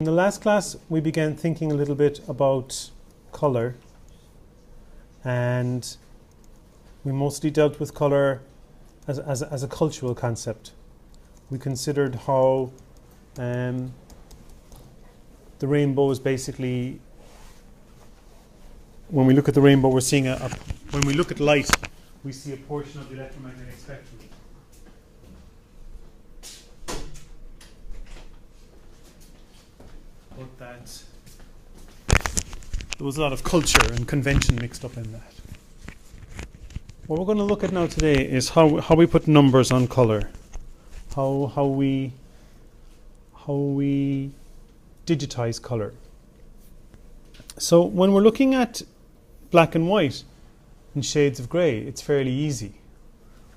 In the last class, we began thinking a little bit about color, and we mostly dealt with color as a cultural concept. We considered how the rainbow is basically, when we look at the rainbow, we're seeing when we look at light, we see a portion of the electromagnetic spectrum. But that there was a lot of culture and convention mixed up in that. What we're going to look at now today is how we put numbers on color, how we digitize color. So when we're looking at black and white and shades of grey, it's fairly easy.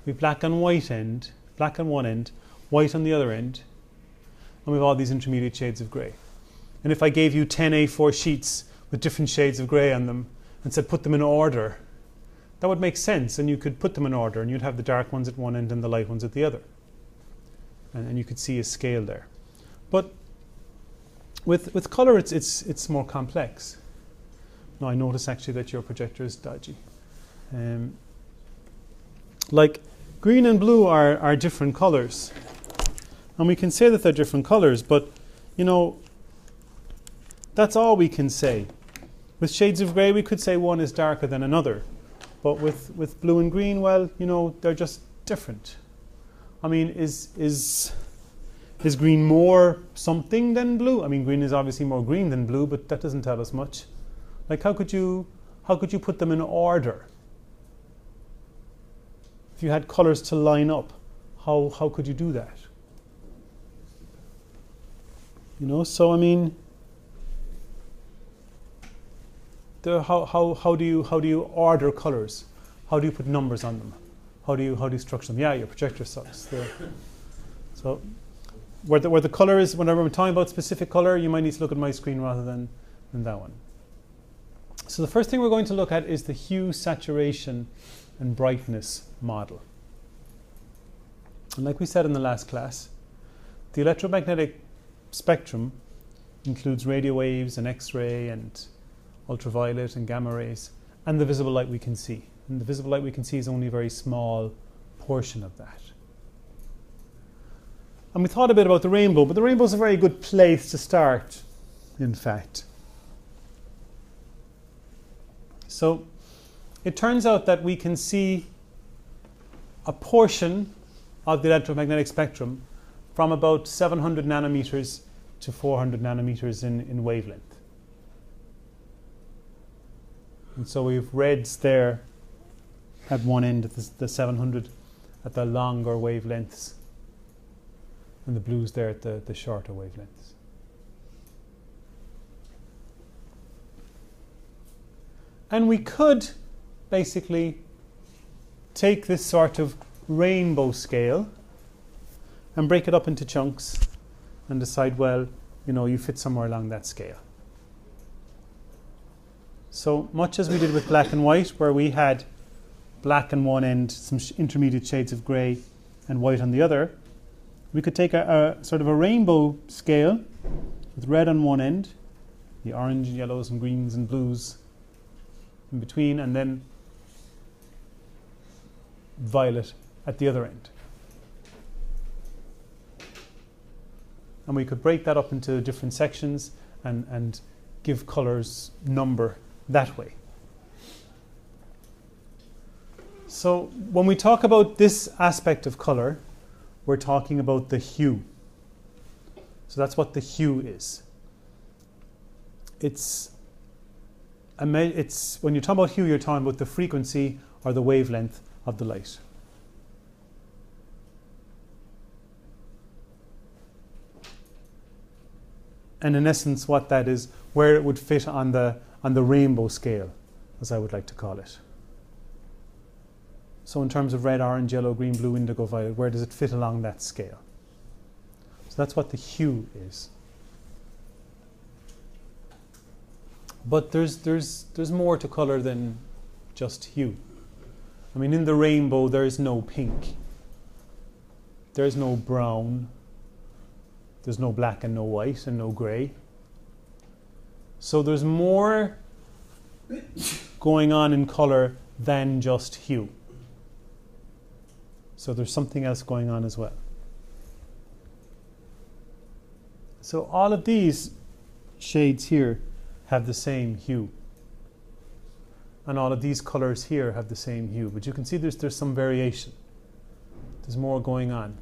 We have black on one end, white on the other end, and we have all these intermediate shades of grey. And if I gave you 10 A4 sheets with different shades of grey on them and said put them in order, that would make sense, and you could put them in order, and you'd have the dark ones at one end and the light ones at the other. And you could see a scale there. But with colour, it's more complex. Now I notice actually that your projector is dodgy. Like green and blue are different colours, and we can say that they're different colours, but you know, that's all we can say. With shades of grey, we could say one is darker than another, but with blue and green, well, you know, they're just different. I mean, is green more something than blue? I mean, green is obviously more green than blue, but that doesn't tell us much. Like, how could you put them in order? If you had colours to line up, how could you do that? You know, so I mean, how do you order colours? How do you put numbers on them? How do you structure them? Yeah, your projector sucks. So where the colour is, whenever I'm talking about specific colour, you might need to look at my screen rather than that one. So the first thing we're going to look at is the hue, saturation, and brightness model. And like we said in the last class, the electromagnetic spectrum includes radio waves and X-ray and ultraviolet and gamma rays, and the visible light we can see. And the visible light we can see is only a very small portion of that. And we thought a bit about the rainbow, but the rainbow is a very good place to start, in fact. So it turns out that we can see a portion of the electromagnetic spectrum from about 700 nanometers to 400 nanometers in wavelength. And so we have reds there at one end, at the 700 at the longer wavelengths, and the blues there at the shorter wavelengths. And we could basically take this sort of rainbow scale and break it up into chunks and decide, well, you know, you fit somewhere along that scale. So much as we did with black and white, where we had black on one end, some intermediate shades of grey, and white on the other, we could take a sort of a rainbow scale with red on one end, the orange, yellows, and greens and blues in between, and then violet at the other end. And we could break that up into different sections and give colours number that way. So when we talk about this aspect of colour, we're talking about the hue. So that's what the hue is. It's when you talk about hue, you're talking about the frequency or the wavelength of the light. And in essence, what that is, where it would fit on the rainbow scale, as I would like to call it. So in terms of red, orange, yellow, green, blue, indigo, violet, where does it fit along that scale? So that's what the hue is. But there's more to colour than just hue. I mean, in the rainbow, there is no pink. There's no brown. There's no black and no white and no grey. So there's more going on in color than just hue. So there's something else going on as well. So all of these shades here have the same hue. And all of these colors here have the same hue. But you can see there's some variation. There's more going on.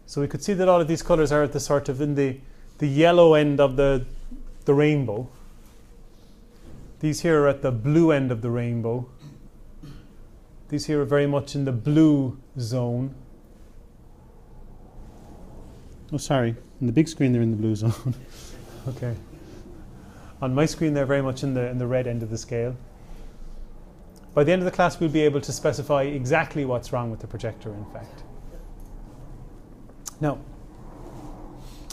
So we could see that all of these colors are at the sort of in the yellow end of the rainbow. These here are at the blue end of the rainbow. These here are very much in the blue zone. Oh, sorry. On the big screen, they're in the blue zone. Okay. On my screen, they're very much in the red end of the scale. By the end of the class, we'll be able to specify exactly what's wrong with the projector, in fact. Now,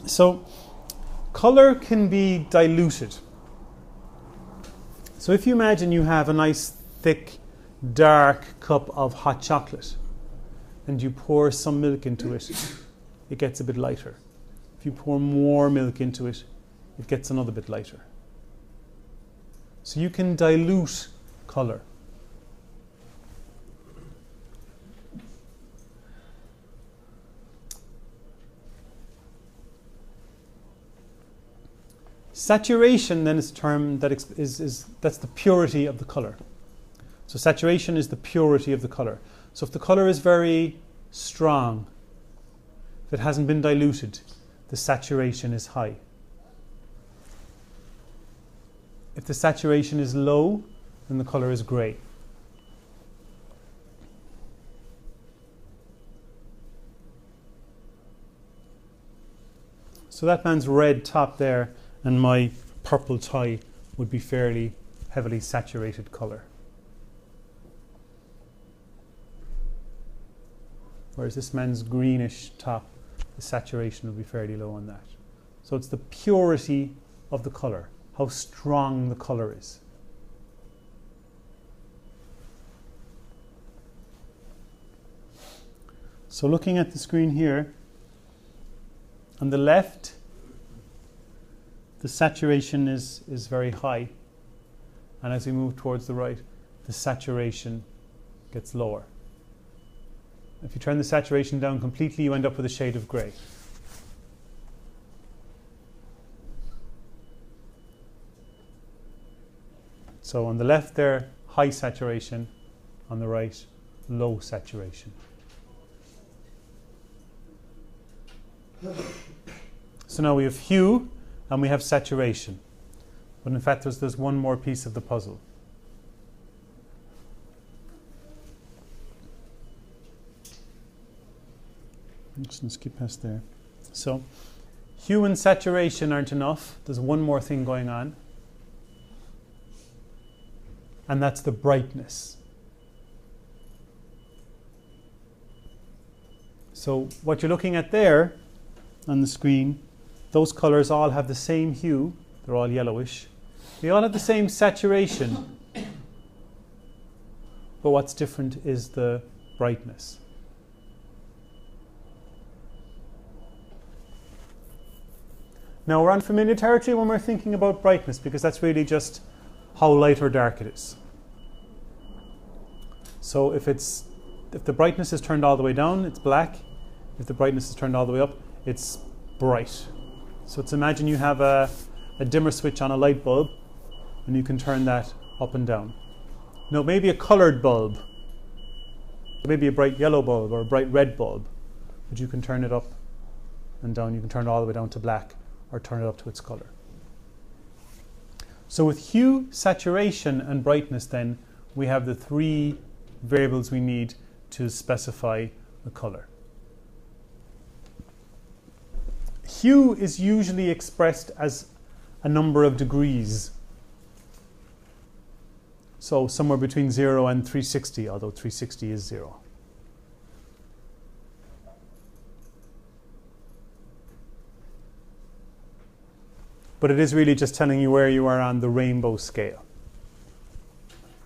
so color can be diluted. So if you imagine you have a nice, thick, dark cup of hot chocolate and you pour some milk into it, it gets a bit lighter. If you pour more milk into it, it gets another bit lighter. So you can dilute color. Saturation then is a term that that's the purity of the color. So saturation is the purity of the color. So if the color is very strong, if it hasn't been diluted, the saturation is high. If the saturation is low, then the color is gray. So that man's red top there and my purple tie would be fairly heavily saturated color. Whereas this man's greenish top, the saturation will be fairly low on that. So it's the purity of the color, how strong the color is. So looking at the screen here, on the left, the saturation is very high. And as we move towards the right, the saturation gets lower. If you turn the saturation down completely, you end up with a shade of gray. So on the left there, high saturation. On the right, low saturation. So now we have hue and we have saturation. But in fact, there's one more piece of the puzzle. I'm just going to skip past there. So hue and saturation aren't enough. There's one more thing going on. And that's the brightness. So what you're looking at there on the screen, those colors all have the same hue. They're all yellowish. They all have the same saturation. But what's different is the brightness. Now we're on familiar territory when we're thinking about brightness, because that's really just how light or dark it is. So if the brightness is turned all the way down, it's black. If the brightness is turned all the way up, it's bright. So let's imagine you have a dimmer switch on a light bulb, and you can turn that up and down. Now maybe a colored bulb, maybe a bright yellow bulb or a bright red bulb, but you can turn it up and down. You can turn it all the way down to black or turn it up to its color. So with hue, saturation, and brightness then, we have the three variables we need to specify the color. Hue is usually expressed as a number of degrees. So somewhere between 0 and 360, although 360 is 0. But it is really just telling you where you are on the rainbow scale.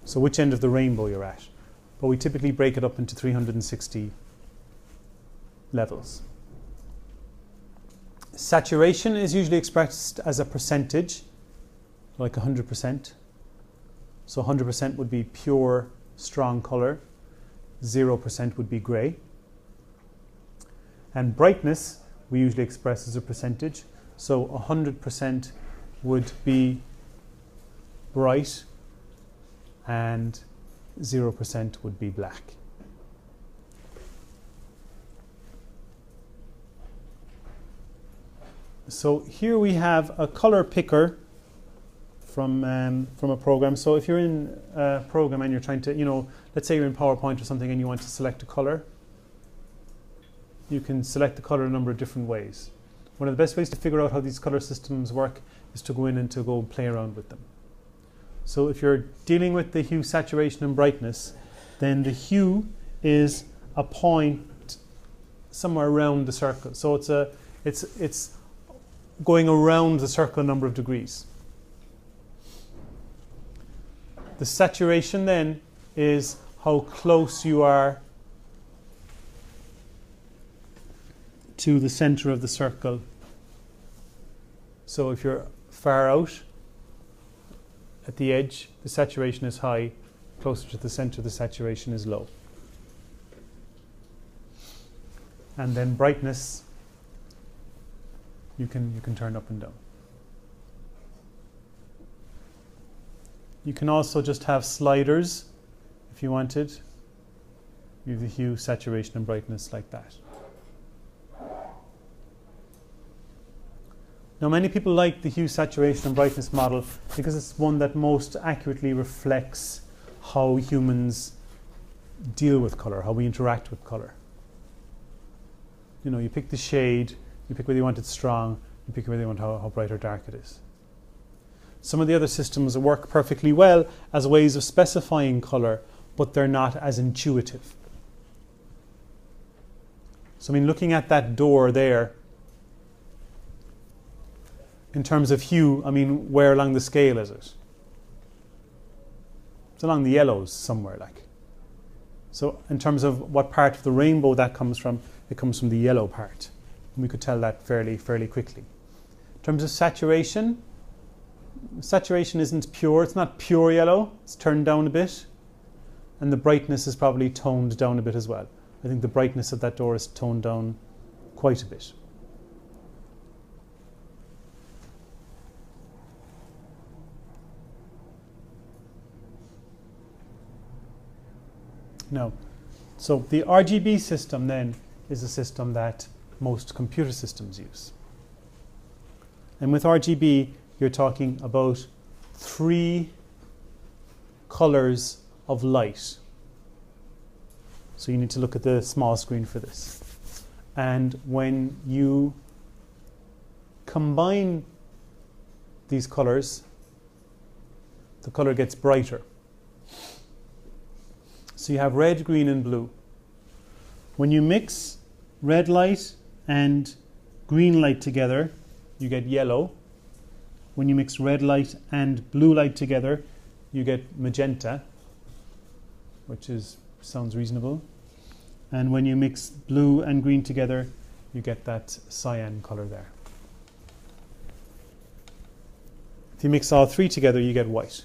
So which end of the rainbow you're at. But we typically break it up into 360 levels. Saturation is usually expressed as a percentage. like 100%. So 100% would be pure, strong color. 0% would be gray. And brightness, we usually express as a percentage. So 100% would be bright and 0% would be black. So here we have a color picker from a program. So if you're in a program and you're trying to, let's say you're in PowerPoint or something and you want to select a color, you can select the color a number of different ways. One of the best ways to figure out how these color systems work is to go in and to go and play around with them. So if you're dealing with the hue, saturation and brightness, then the hue is a point somewhere around the circle. So it's going around the circle a number of degrees. The saturation then is how close you are to the center of the circle. So if you're far out at the edge, the saturation is high. Closer to the center, the saturation is low. And then brightness, you can turn up and down. You can also just have sliders if you wanted. You have the hue, saturation and brightness like that. Now many people like the hue, saturation and brightness model because it's one that most accurately reflects how humans deal with color, how we interact with color. You pick the shade, you pick whether you want it strong, you pick whether you want how bright or dark it is. Some of the other systems work perfectly well as ways of specifying color, but they're not as intuitive. So looking at that door there, in terms of hue, where along the scale is it? It's along the yellows somewhere, like. So in terms of what part of the rainbow that comes from, it comes from the yellow part. And we could tell that fairly quickly. In terms of saturation, saturation isn't pure. It's not pure yellow. It's turned down a bit. And the brightness is probably toned down a bit as well. I think the brightness of that door is toned down quite a bit. Now, so the RGB system then is a system that most computer systems use. And with RGB, you're talking about 3 colors of light. So you need to look at the small screen for this. And when you combine these colors, the color gets brighter. So you have red, green and blue. When you mix red light and green light together, you get yellow. When you mix red light and blue light together, you get magenta, which sounds reasonable. And when you mix blue and green together, you get that cyan color there. If you mix all 3 together, you get white.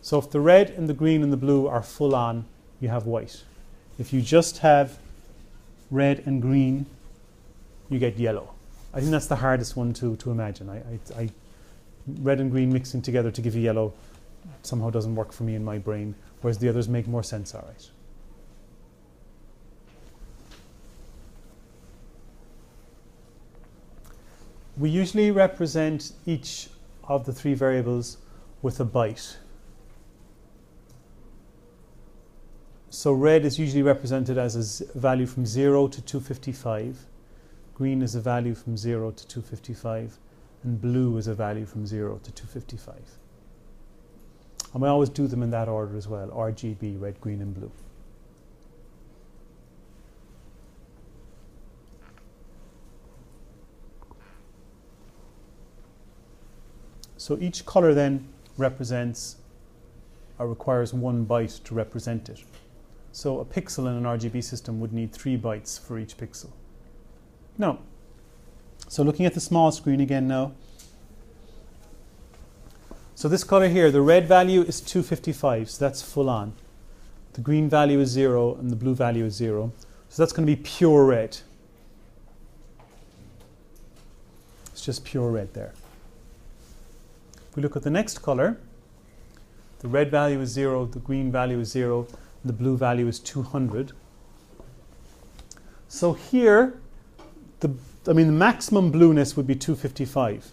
So if the red and the green and the blue are full on, you have white. If you just have red and green, you get yellow. I think that's the hardest one to imagine. Red and green mixing together to give you yellow somehow doesn't work for me in my brain, whereas the others make more sense, all right. We usually represent each of the 3 variables with a byte. So red is usually represented as a value from 0 to 255. Green is a value from 0 to 255. And blue is a value from 0 to 255. And we always do them in that order as well. RGB, red, green and blue. So each color then represents or requires 1 byte to represent it. So a pixel in an RGB system would need 3 bytes for each pixel. Now, so looking at the small screen again now, So this color here, the red value is 255, so that's full on. The green value is 0 and the blue value is 0. So that's going to be pure red. It's just pure red there. If we look at the next color, the red value is 0, the green value is 0, and the blue value is 200. So here, the maximum blueness would be 255.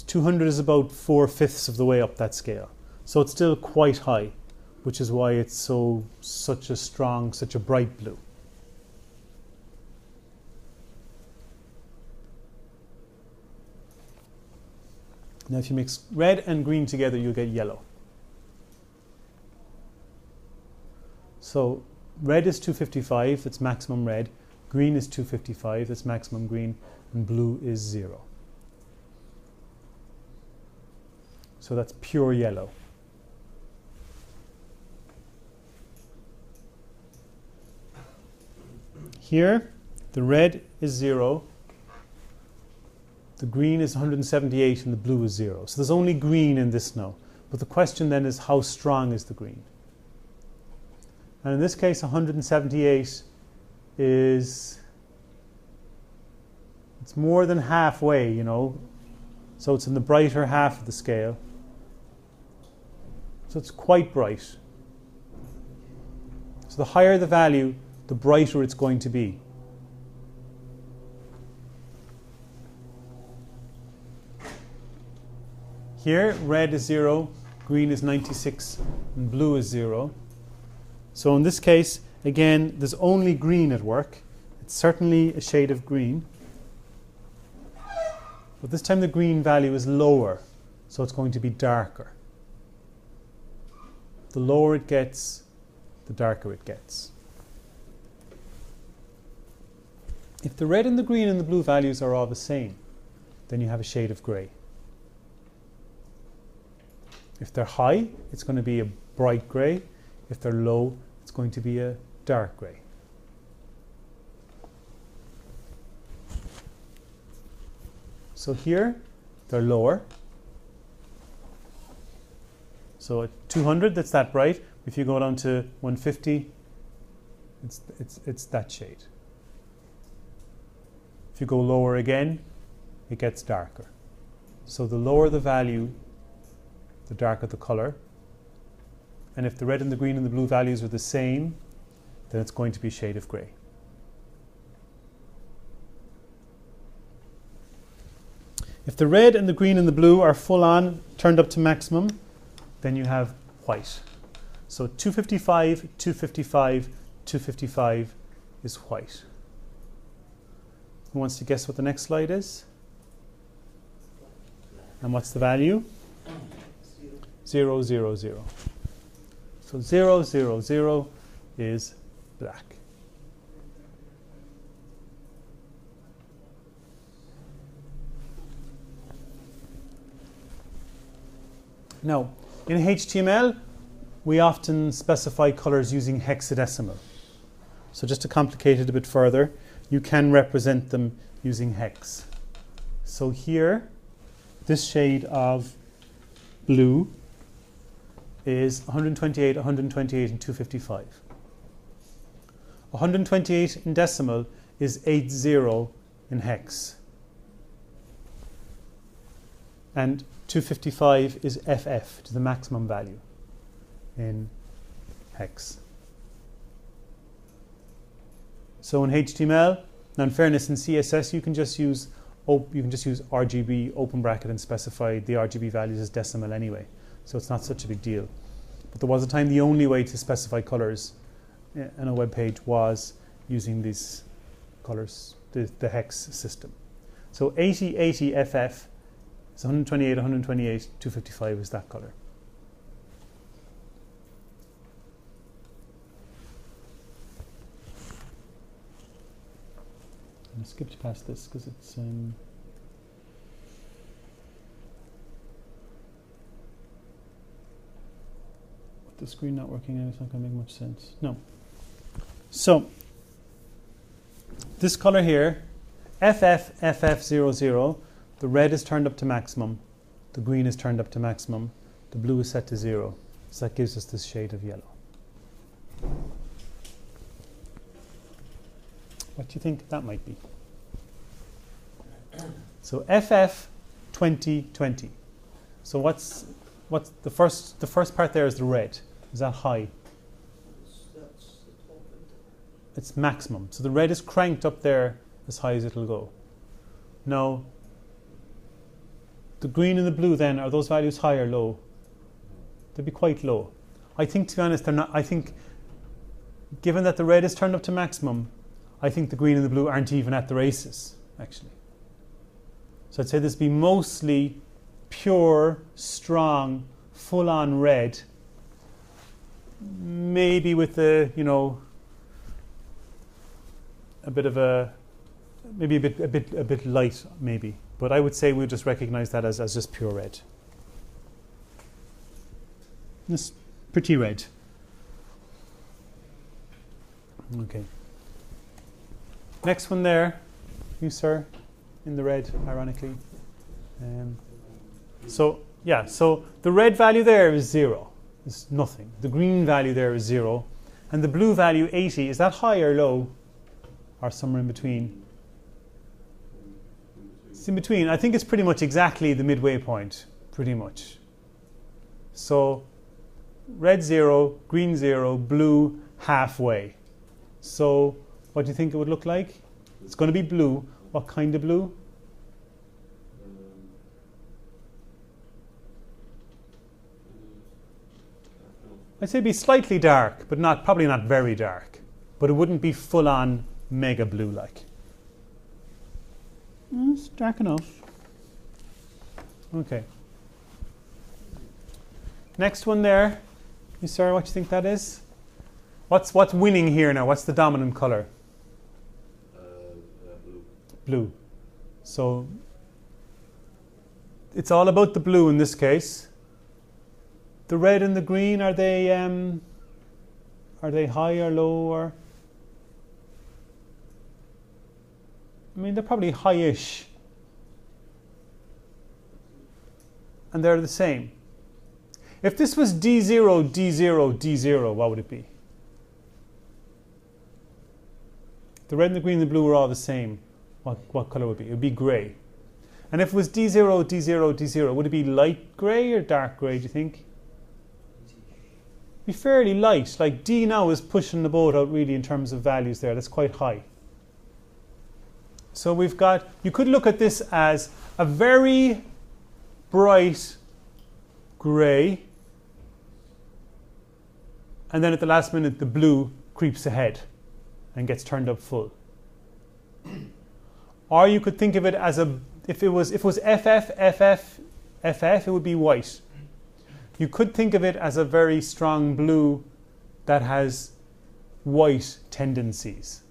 200 is about 4/5 of the way up that scale. So it's still quite high, which is why it's such a strong, such a bright blue. Now if you mix red and green together, you'll get yellow. So red is 255, that's maximum red. Green is 255, that's maximum green. And blue is 0. So that's pure yellow. Here, the red is 0, the green is 178, and the blue is 0. So there's only green in this now. But the question then is, how strong is the green? And in this case, 178 it's more than halfway, you know. So it's in the brighter half of the scale. So it's quite bright. So the higher the value, the brighter it's going to be. Here, red is 0, green is 96, and blue is 0. So in this case, again, there's only green at work. It's certainly a shade of green. But this time the green value is lower, so it's going to be darker. The lower it gets, the darker it gets. If the red and the green and the blue values are all the same, then you have a shade of grey. If they're high, it's going to be a bright grey. If they're low, it's going to be a dark grey. So here, they're lower. So at 200, that's that bright. If you go down to 150, it's that shade. If you go lower again, it gets darker. So the lower the value, the darker the color. And if the red and the green and the blue values are the same, then it's going to be a shade of grey. If the red and the green and the blue are full on, turned up to maximum, then you have white. So 255, 255, 255 is white. Who wants to guess what the next slide is? And what's the value? 0, 0, 0. So 0, 0, 0 is black. Now, in HTML, we often specify colors using hexadecimal. So just to complicate it a bit further, you can represent them using hex. So here, this shade of blue is 128, 128, and 255. 128 in decimal is 80 in hex. And 255 is FF, to the maximum value in hex. So in HTML, now in fairness, in CSS, you can just use RGB open bracket and specify the RGB values as decimal anyway. So it's not such a big deal. But there was a time the only way to specify colors in a web page was using these colors, the hex system. So 80, 80 FF is 128, 128, 255 is that color. I skipped past this because it's with the screen not working and it's not going to make much sense. No. So this color here, FF00, the red is turned up to maximum, the green is turned up to maximum, the blue is set to 0. So that gives us this shade of yellow. What do you think that might be? So FF 2020. So what's the first part there is the red. Is that high? It's maximum. So the red is cranked up there as high as it'll go. Now, the green and the blue then, are those values high or low? They'd be quite low. I think, to be honest, they're not. I think, given that the red is turned up to maximum, I think the green and the blue aren't even at the races, actually. So I'd say this would be mostly pure, strong, full-on red, maybe with a, you know, a bit of a, maybe a bit light, maybe. But I would say we'll just recognize that as just pure red. This pretty red. Okay. Next one there, you sir, in the red, ironically. So the red value there is 0. It's nothing. The green value there is 0. And the blue value, 80, is that high or low? Or somewhere in between? It's in between. I think it's pretty much exactly the midway point, pretty much. So red 0, green 0, blue halfway. So what do you think it would look like? It's going to be blue. What kind of blue? I'd say it'd be slightly dark, but probably not very dark. But it wouldn't be full-on mega blue-like. It's dark enough. Okay. Next one there. You sir, what do you think that is? What's winning here now? What's the dominant color? Blue. Blue. So it's all about the blue in this case. The red and the green, are they high or low, or? I mean, they're probably high-ish. And they're the same. If this was D0, D0, D0, what would it be? The red and the green and the blue are all the same. What color would it be? It would be grey. And if it was D0, D0, D0, would it be light grey or dark grey, do you think? Be fairly light. Like D now is pushing the boat out really in terms of values there. That's quite high. So we've got, you could look at this as a very bright grey, and then at the last minute the blue creeps ahead and gets turned up full. Or you could think of it as if it was FF, FF, FF, it would be white. You could think of it as a very strong blue that has white tendencies.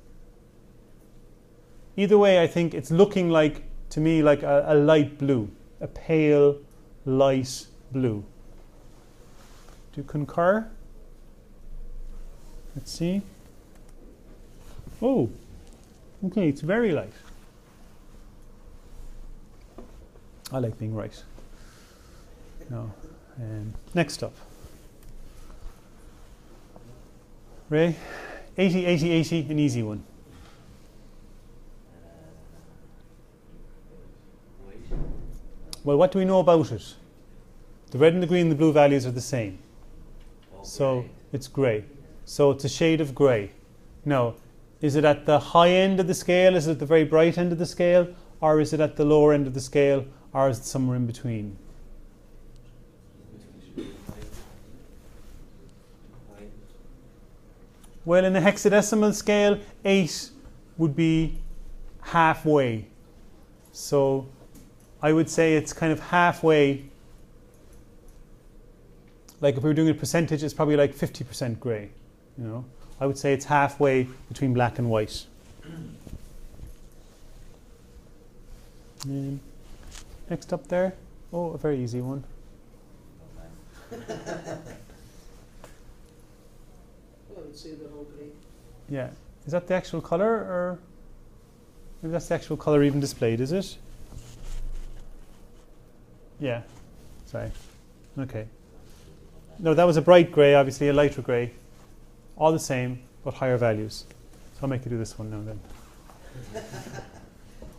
Either way, I think it's looking like, to me, like a light blue, a pale, light blue. Do you concur? Let's see. Oh, okay, it's very light. I like being right. No. Next up. Ray, 80, 80, 80, an easy one. Well, what do we know about it? The red and the green and the blue values are the same. So it's grey. So it's a shade of grey. Now, is it at the high end of the scale? Is it at the very bright end of the scale? Or is it at the lower end of the scale? Or is it somewhere in between? Well, in a hexadecimal scale, 8 would be halfway. So I would say it's kind of halfway. Like if we were doing a percentage, it's probably like 50% grey. You know, I would say it's halfway between black and white. Next up there, oh, a very easy one. Yeah, is that the actual colour, or maybe that's the actual colour even displayed? Is it? Yeah, Sorry. Okay. No, that was a bright grey, obviously a lighter grey. All the same, but higher values. So I'll make you do this one now then.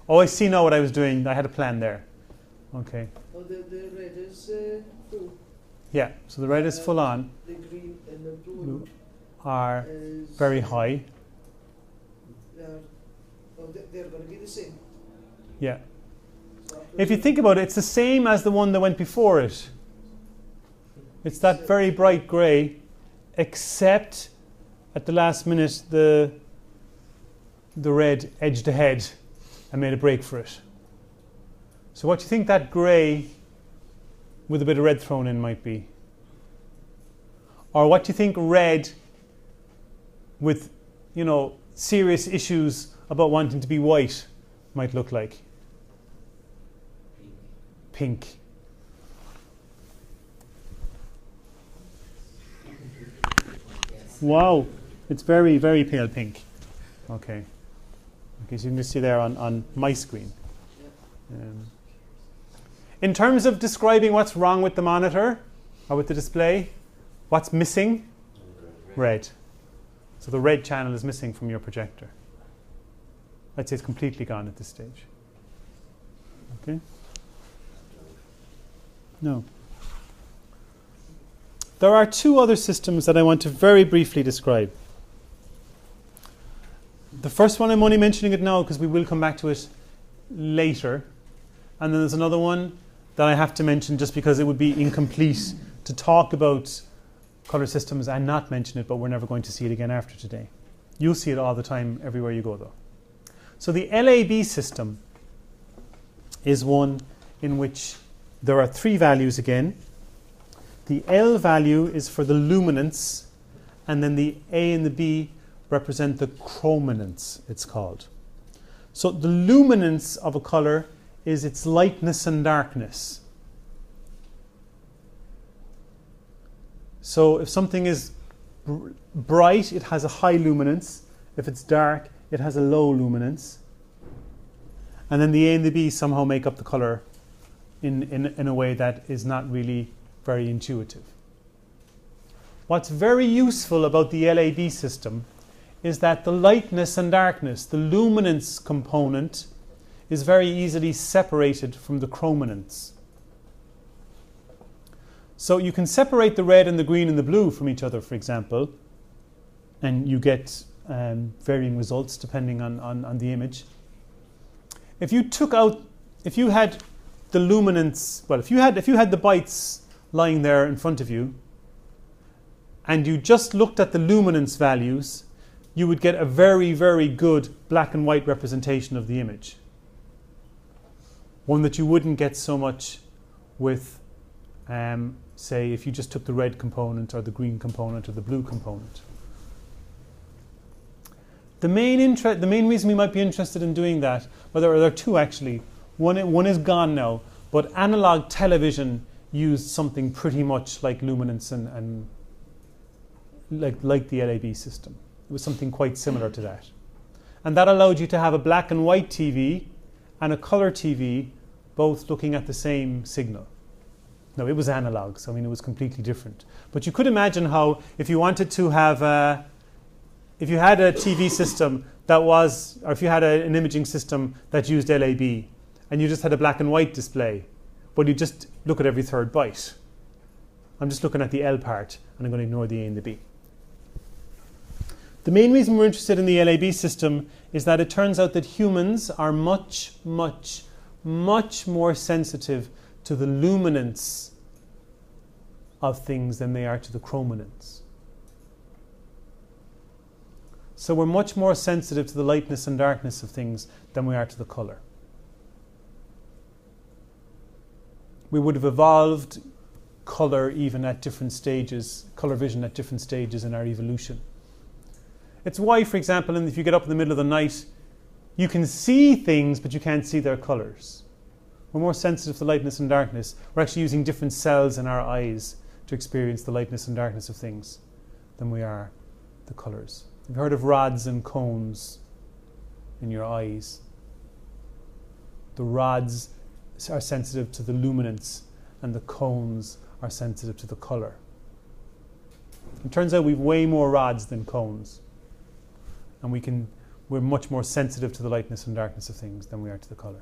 Oh, I see now what I was doing. I had a plan there. Okay. Oh, the red is full. Yeah, so the red is full on. The green and the blue are very high. They're going to be the same. Yeah. If you think about it, it's the same as the one that went before it. It's that very bright grey, except at the last minute the red edged ahead and made a break for it. So what do you think that grey with a bit of red thrown in might be? Or what do you think red with, you know, serious issues about wanting to be white might look like? Pink. Wow, it's very, very pale pink. Okay. Okay, so you can just see there on my screen. In terms of describing what's wrong with the monitor or with the display, what's missing? Red. So the red channel is missing from your projector. I'd say it's completely gone at this stage. Okay? No. There are two other systems that I want to very briefly describe. The first one, I'm only mentioning it now because we will come back to it later. And then there's another one that I have to mention just because it would be incomplete to talk about color systems and not mention it, but we're never going to see it again after today. You'll see it all the time everywhere you go though. So the LAB system is one in which there are three values again. The L value is for the luminance, and then the A and the B represent the chrominance, it's called. So the luminance of a color is its lightness and darkness. So if something is bright, it has a high luminance. If it's dark, it has a low luminance. And then the A and the B somehow make up the color in a way that is not really very intuitive. What's very useful about the LAB system is that the lightness and darkness, the luminance component, is very easily separated from the chrominance. So you can separate the red and the green and the blue from each other, for example, and you get varying results depending on the image. If you had the luminance, well, if you had the bytes lying there in front of you, and you just looked at the luminance values, you would get a very, very good black and white representation of the image. One that you wouldn't get so much with, say, if you just took the red component or the green component or the blue component. The main reason we might be interested in doing that, well, there are two actually. One is gone now, but analog television used something pretty much like luminance and like the LAB system. It was something quite similar to that. And that allowed you to have a black and white TV and a color TV both looking at the same signal. No, it was analog, so I mean it was completely different. But you could imagine how if you wanted to have if you had a TV system that was, or if you had an imaging system that used LAB and you just had a black and white display, but you just look at every third byte. I'm just looking at the L part and I'm going to ignore the A and the B. The main reason we're interested in the LAB system is that it turns out that humans are much, much, much more sensitive to the luminance of things than they are to the chrominance. So we're much more sensitive to the lightness and darkness of things than we are to the color. We would have evolved color even at different stages, color vision at different stages in our evolution. It's why, for example, if you get up in the middle of the night, you can see things, but you can't see their colors. We're more sensitive to lightness and darkness. We're actually using different cells in our eyes to experience the lightness and darkness of things than we are the colors. You've heard of rods and cones in your eyes. The rods are sensitive to the luminance, and the cones are sensitive to the color. It turns out we've way more rods than cones, and we're much more sensitive to the lightness and darkness of things than we are to the color.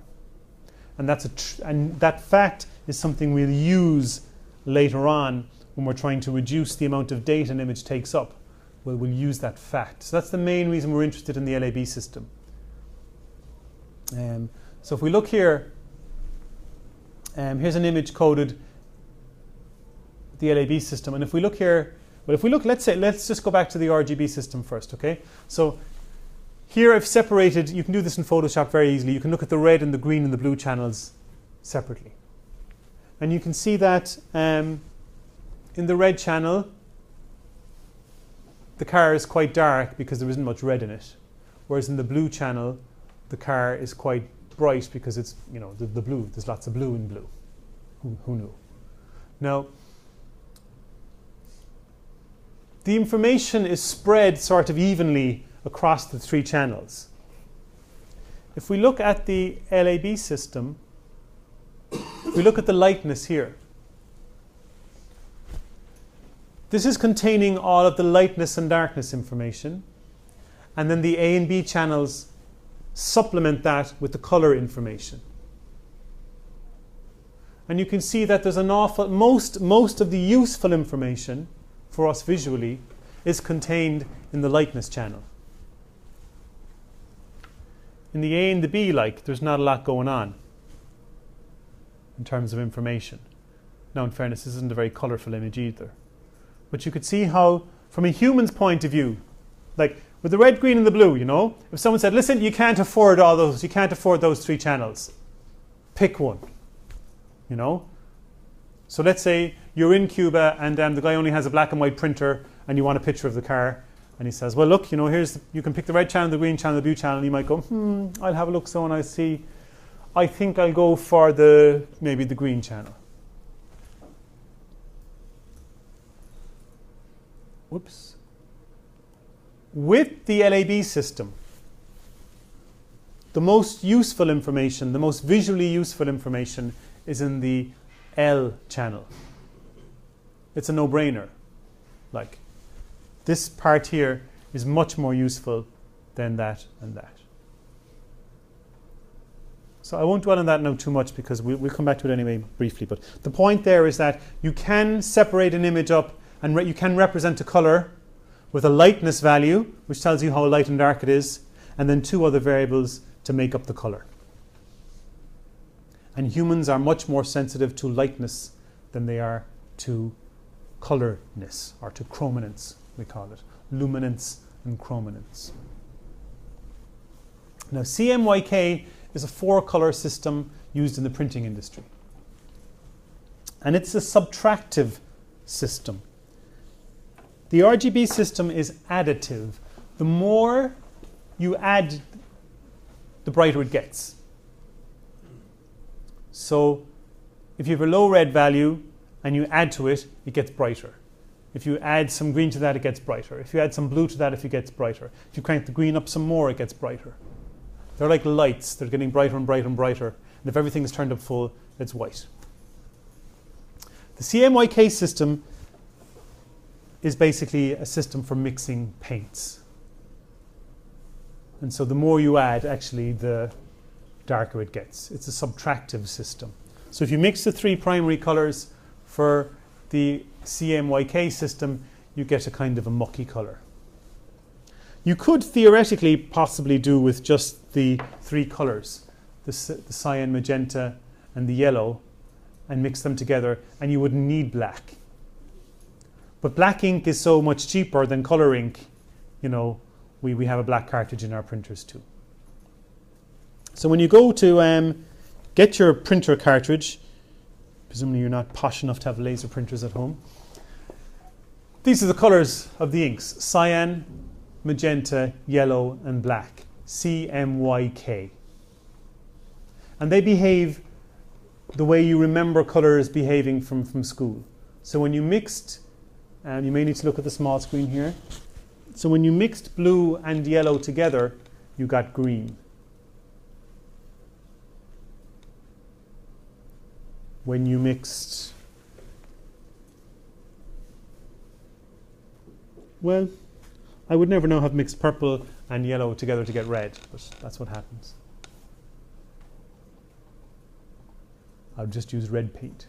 And that fact is something we'll use later on when we're trying to reduce the amount of data an image takes up. We'll use that fact. So that's the main reason we're interested in the LAB system. So if we look here, here's an image coded the LAB system. And if we look here, well, if we look, let's just go back to the RGB system first, okay? So here I've separated, you can do this in Photoshop very easily. You can look at the red and the green and the blue channels separately. And you can see that in the red channel, the car is quite dark because there isn't much red in it. Whereas in the blue channel, the car is quite bright because it's, you know, the blue. There's lots of blue in blue. Who knew? Now, the information is spread sort of evenly across the three channels. If we look at the LAB system, we look at the lightness here. This is containing all of the lightness and darkness information, and then the A and B channels supplement that with the color information. And you can see that there's an awful most of the useful information for us visually is contained in the lightness channel. In the A and the B, there's not a lot going on in terms of information. Now, in fairness, this isn't a very colorful image either. But you could see how, from a human's point of view, like with the red, green, and the blue, you know, if someone said, listen, you can't afford all those, you can't afford those three channels, pick one, you know. So let's say you're in Cuba and the guy only has a black and white printer and you want a picture of the car. And he says, well, look, you know, you can pick the red channel, the green channel, the blue channel. And you might go, I'll have a look so and I see. I think I'll go for maybe the green channel. Whoops. With the LAB system, the most useful information, the most visually useful information is in the L channel. It's a no-brainer. Like, this part here is much more useful than that and that. So I won't dwell on that now too much because we'll come back to it anyway briefly. But the point there is that you can separate an image up and you can represent a color with a lightness value, which tells you how light and dark it is, and then two other variables to make up the color. And humans are much more sensitive to lightness than they are to colorness, or to chrominance, we call it. Luminance and chrominance. Now, CMYK is a 4-color system used in the printing industry. And it's a subtractive system. The RGB system is additive. The more you add, the brighter it gets. So if you have a low red value and you add to it, it gets brighter. If you add some green to that, it gets brighter. If you add some blue to that, it gets brighter. If you crank the green up some more, it gets brighter. They're like lights. They're getting brighter and brighter and brighter. And if everything is turned up full, it's white. The CMYK system is basically a system for mixing paints. And so the more you add, actually, the darker it gets. It's a subtractive system. So if you mix the 3 primary colors for the CMYK system, you get a kind of a mucky color. You could theoretically possibly do with just the 3 colors, the cyan, magenta, and the yellow, and mix them together, and you wouldn't need black. But black ink is so much cheaper than color ink. You know, we have a black cartridge in our printers too. So when you go to get your printer cartridge, presumably you're not posh enough to have laser printers at home, these are the colors of the inks: cyan, magenta, yellow, and black. CMYK. And they behave the way you remember colors behaving from school. So when you mixed, you may need to look at the small screen here. So when you mixed blue and yellow together, you got green. When you mixed Well, I would never know have mixed purple and yellow together to get red, but that's what happens. I'll just use red paint.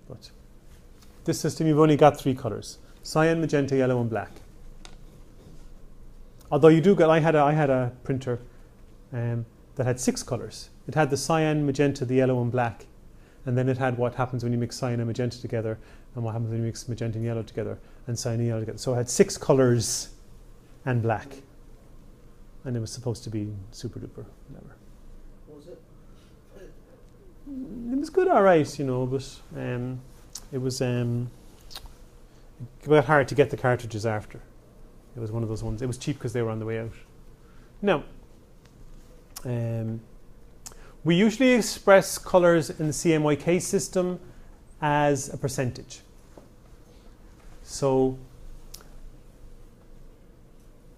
But this system, you've only got 3 colors: cyan, magenta, yellow, and black. Although you do get, I had a printer that had 6 colors. It had the cyan, magenta, the yellow, and black, and then it had what happens when you mix cyan and magenta together, and what happens when you mix magenta and yellow together, and cyan and yellow together. So it had 6 colors and black, and it was supposed to be super duper, whatever. What was it? It was good, all right, you know, but it was a bit hard to get the cartridges after. It was one of those ones. It was cheap because they were on the way out. Now, we usually express colors in the CMYK system as a percentage. So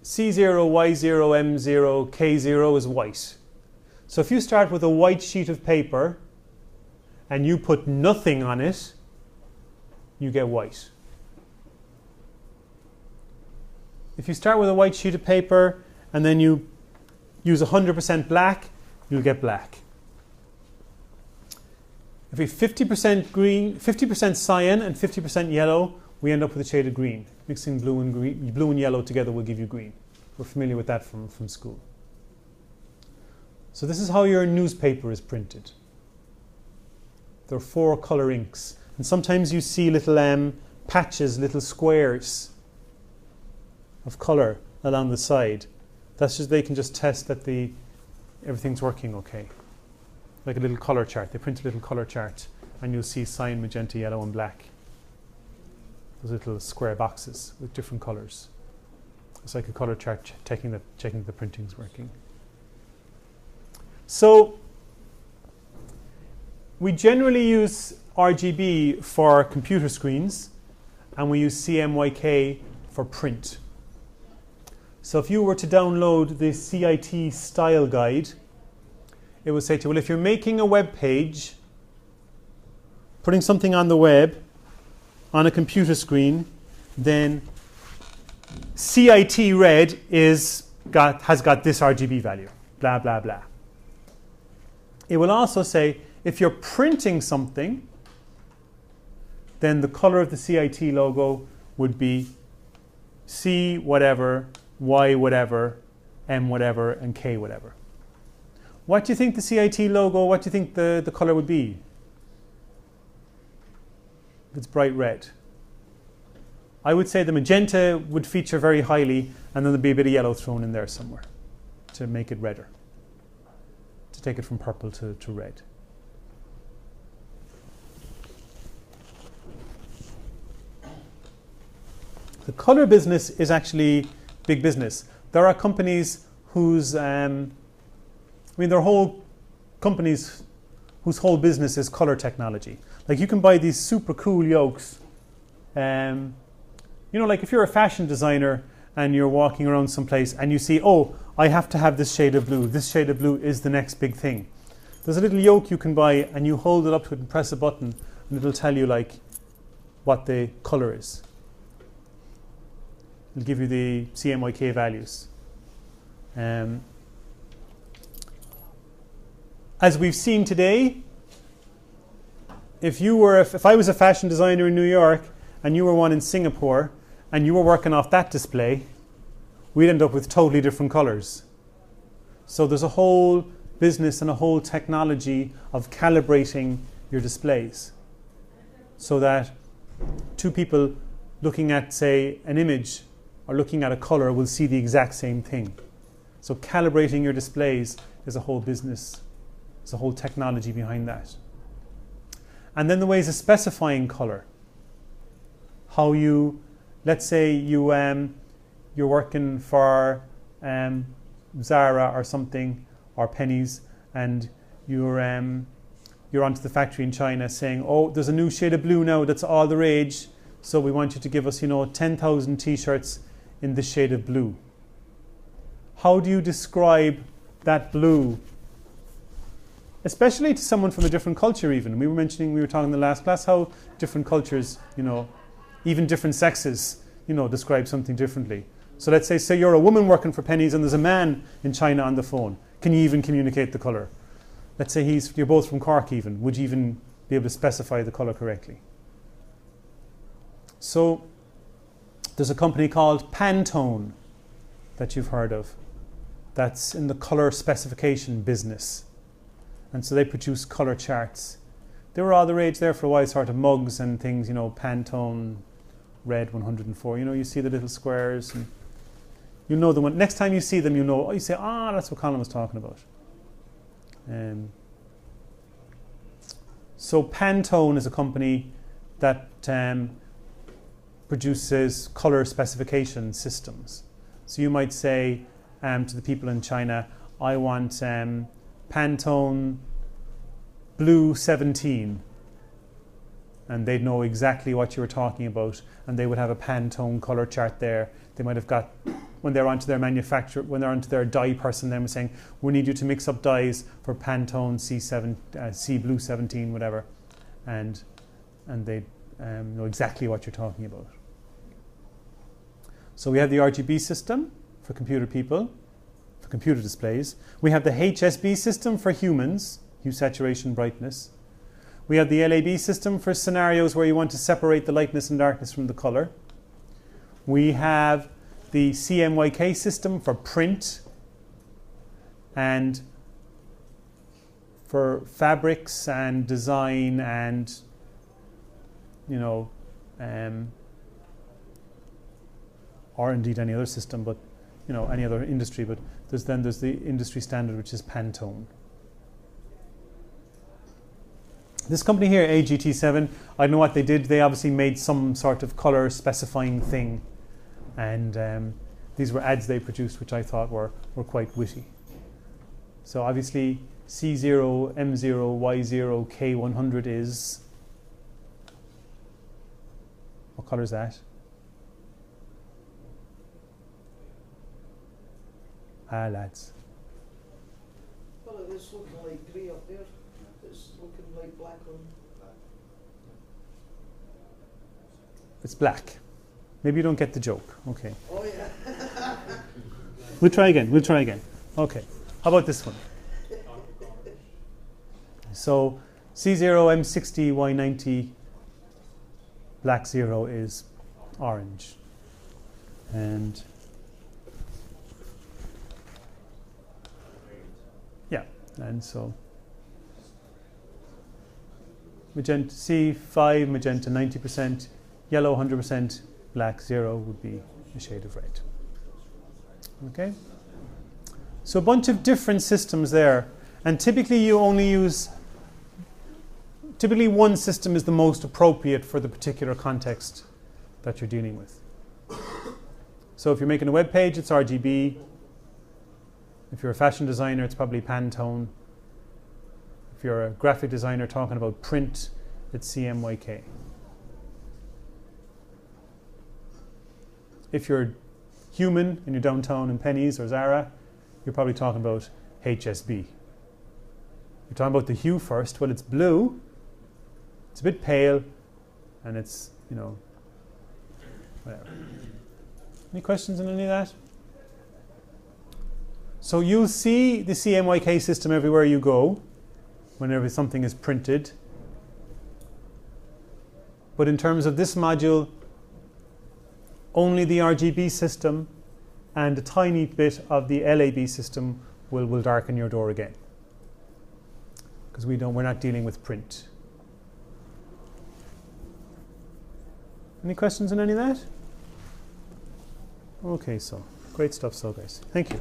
C0, Y0, M0, K0 is white. So if you start with a white sheet of paper and you put nothing on it, you get white. If you start with a white sheet of paper and then you use 100% black, you'll get black. If we 50% green, 50% cyan and 50% yellow, we end up with a shade of green. Mixing blue and yellow together will give you green. We're familiar with that from school. So this is how your newspaper is printed. There are 4 color inks. And sometimes you see little patches, little squares of color along the side. That's just, they can just test that everything's working okay. Like a little color chart. They print a little color chart and you'll see cyan, magenta, yellow, and black. Those little square boxes with different colors. It's like a color chart checking that the printing's working. So we generally use RGB for computer screens, and we use CMYK for print. So if you were to download the CIT style guide, it would say to you, well, if you're making a web page, putting something on the web, on a computer screen, then CIT red has got this RGB value, blah, blah, blah. It will also say, if you're printing something, then the color of the CIT logo would be C whatever, Y whatever, M whatever, and K whatever. What do you think the CIT logo, what do you think the color would be? If it's bright red. I would say the magenta would feature very highly, and then there'd be a bit of yellow thrown in there somewhere to make it redder, to take it from purple to red. The color business is actually big business. There are companies whose, there are whole companies whose whole business is color technology. Like you can buy these super cool yokes. Like if you're a fashion designer and you're walking around someplace and you see, oh, I have to have this shade of blue. This shade of blue is the next big thing. There's a little yoke you can buy and you hold it up to it and press a button and it'll tell you like what the color is. It'll give you the CMYK values. As we've seen today, if I was a fashion designer in New York and you were one in Singapore and you were working off that display, we'd end up with totally different colors. So there's a whole business and a whole technology of calibrating your displays so that 2 people looking at, say, an image or looking at a color will see the exact same thing. So calibrating your displays is a whole business. There's a whole technology behind that. And then the ways of specifying color. How you, let's say you're working for Zara or something, or Pennies, and you're onto the factory in China saying, oh, there's a new shade of blue now that's all the rage, so we want you to give us, 10,000 t-shirts in this shade of blue. How do you describe that blue? Especially to someone from a different culture even. We were talking in the last class how different cultures, even different sexes describe something differently. So let's say you're a woman working for pennies and there's a man in China on the phone. Can you even communicate the colour? Let's say you're both from Cork even. Would you even be able to specify the colour correctly? So there's a company called Pantone that you've heard of that's in the colour specification business. And so they produce colour charts. They were all the rage there for a while, sort of mugs and things, Pantone Red 104. You see the little squares. And you know them. Next time you see them, you say, that's what Colin was talking about. So Pantone is a company that produces colour specification systems. So you might say to the people in China, I want Pantone Blue 17. And they'd know exactly what you were talking about, and they would have a Pantone colour chart there. They might have got, when they're onto their manufacturer, when they're onto their dye person, then we're saying, we need you to mix up dyes for Pantone C Blue 17, whatever. And they know exactly what you're talking about. So we have the RGB system for computer people, for computer displays. We have the HSB system for humans, hue, saturation, brightness. We have the LAB system for scenarios where you want to separate the lightness and darkness from the colour. We have the CMYK system for print and for fabrics and design and, or indeed any other system, but, any other industry. But there's the industry standard, which is Pantone. This company here, AGT7, I don't know what they did. They obviously made some sort of colour specifying thing. And these were ads they produced, which I thought were quite witty. So obviously C0, M0, Y0, K100 is... What colour is that? Lads. Well, it is looking like grey up there. It's looking like black on. It's black. Maybe you don't get the joke. Okay. Oh yeah. We'll try again. Okay. How about this one? So C0, M60, Y90, black 0 is orange. And yeah, and so magenta C5, magenta 90%, yellow 100%, black 0 would be a shade of red. Okay? So a bunch of different systems there, and typically typically one system is the most appropriate for the particular context that you're dealing with. So if you're making a web page, it's RGB. If you're a fashion designer, it's probably Pantone. If you're a graphic designer talking about print, it's CMYK. If you're human and you're downtown in Penny's or Zara, you're probably talking about HSB. You're talking about the hue first. Well, it's blue. It's a bit pale, and it's, whatever. Any questions on any of that? So you'll see the CMYK system everywhere you go, whenever something is printed. But in terms of this module, only the RGB system and a tiny bit of the LAB system will darken your door again, because we're not dealing with print. Any questions on any of that? Okay, so great stuff, so guys. Thank you.